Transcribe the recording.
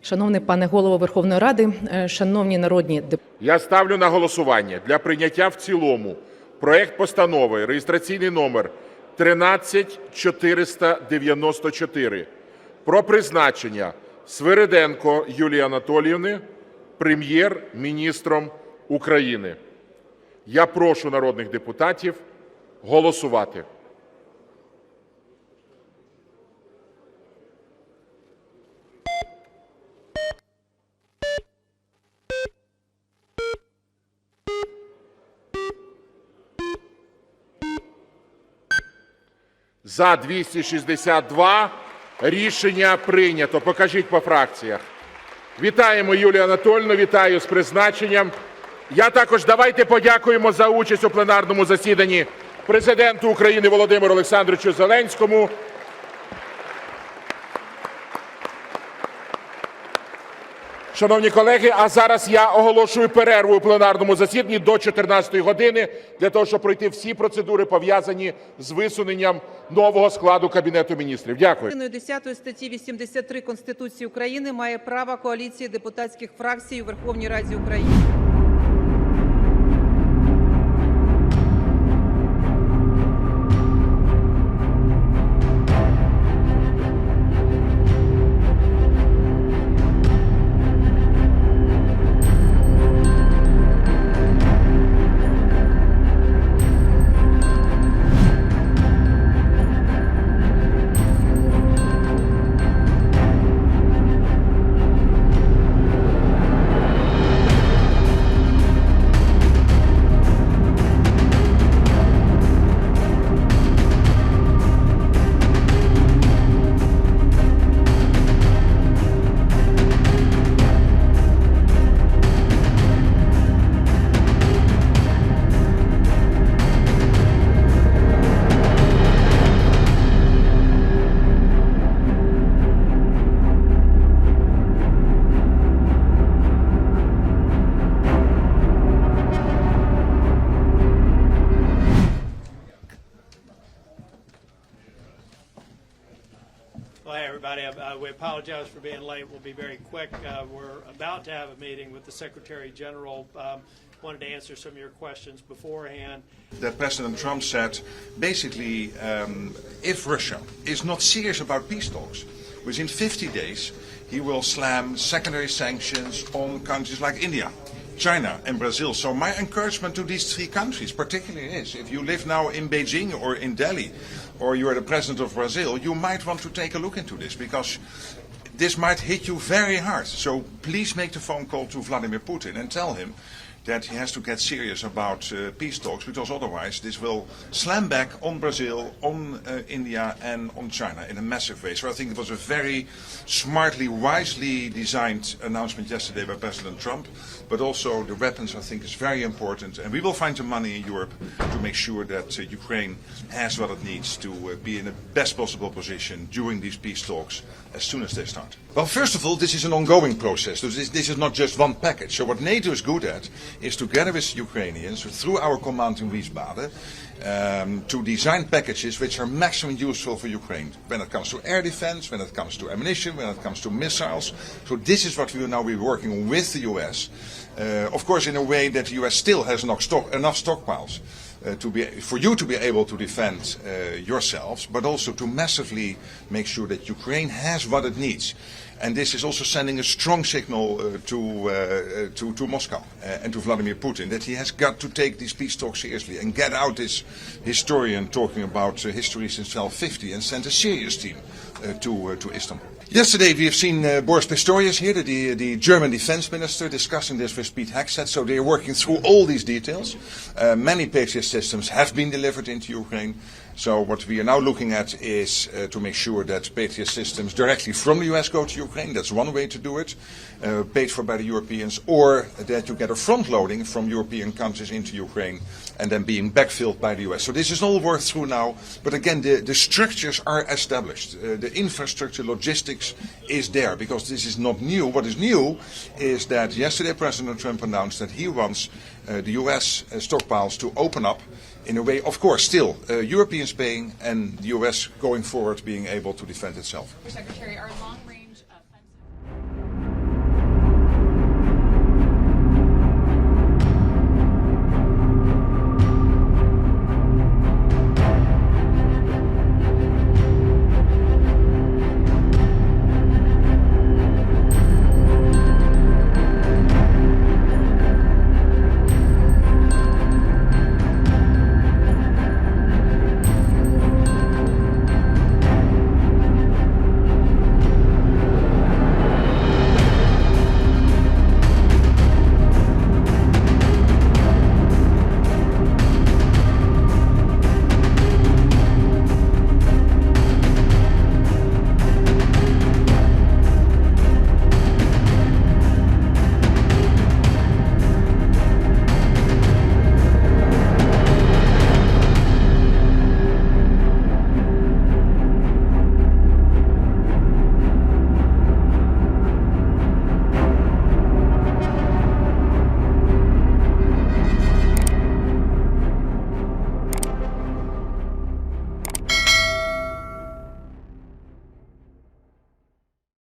Шановний пане Голово Верховної Ради, шановні народні депутати. Я ставлю на голосування для прийняття в цілому проект Постанови реєстраційний номер 13494 про призначення Сvyrydenko Юлії Анатоліївни Прем'єр-міністром України. Я прошу народних депутатів голосувати. За 262 рішення прийнято. Покажіть по фракціях. Вітаємо Юлію Анатоліївну, вітаю з призначенням. Я також давайте подякуємо за участь у пленарному засіданні Президенту України Володимиру Олександровичу Зеленському. Шановні колеги, а зараз я оголошую перерву у пленарному засіданні до 14 години для того, щоб пройти всі процедури, пов'язані з висуненням нового складу Кабінету Міністрів. Дякую. 10 статті 83 Конституції України має право коаліції депутатських фракцій у Верховній Раді України. We apologize for being late. We'll be very quick. We're about to have a meeting with the Secretary General. Wanted to answer some of your questions beforehand. That President Trump said, basically, if Russia is not serious about peace talks, within 50 days, he will slam secondary sanctions on countries like India, China and Brazil. So my encouragement to these three countries particularly is, if you live now in Beijing or in Delhi, or you are the president of Brazil, you might want to take a look into this, because this might hit you very hard. So please make the phone call to Vladimir Putin and tell him that he has to get serious about peace talks, because otherwise this will slam back on Brazil, on India and on China in a massive way. So I think it was a very smartly, wisely designed announcement yesterday by President Trump, but also the weapons I think is very important, and we will find the money in Europe to make sure that Ukraine has what it needs to be in the best possible position during these peace talks as soon as they start. Well, first of all, this is an ongoing process. This is not just one package. So what NATO is good at is, together with Ukrainians, through our command in Wiesbaden, to design packages which are maximum useful for Ukraine when it comes to air defense, when it comes to ammunition, when it comes to missiles. So this is what we will now be working on with the US. Of course, in a way that the US still has enough stockpiles for you to be able to defend yourselves, but also to massively make sure that Ukraine has what it needs. And this is also sending a strong signal to Moscow and to Vladimir Putin that he has got to take these peace talks seriously and get out this historian talking about history since 1250 and send a serious team to Istanbul. Yesterday we have seen Boris Pistorius here, the German defense minister, discussing this with Pete Hegseth, so they are working through all these details. Many Patriot systems have been delivered into Ukraine. So what we are now looking at is to make sure that Patriot systems directly from the US go to Ukraine. That's one way to do it, paid for by the Europeans, or that you get a front loading from European countries into Ukraine and then being backfilled by the US. So this is all worked through now, but again the structures are established. The infrastructure, logistics is there, because this is not new. What is new is that yesterday President Trump announced that he wants the US stockpiles to open up in a way, of course, still Europeans paying and the US going forward being able to defend itself. Secretary, are long-range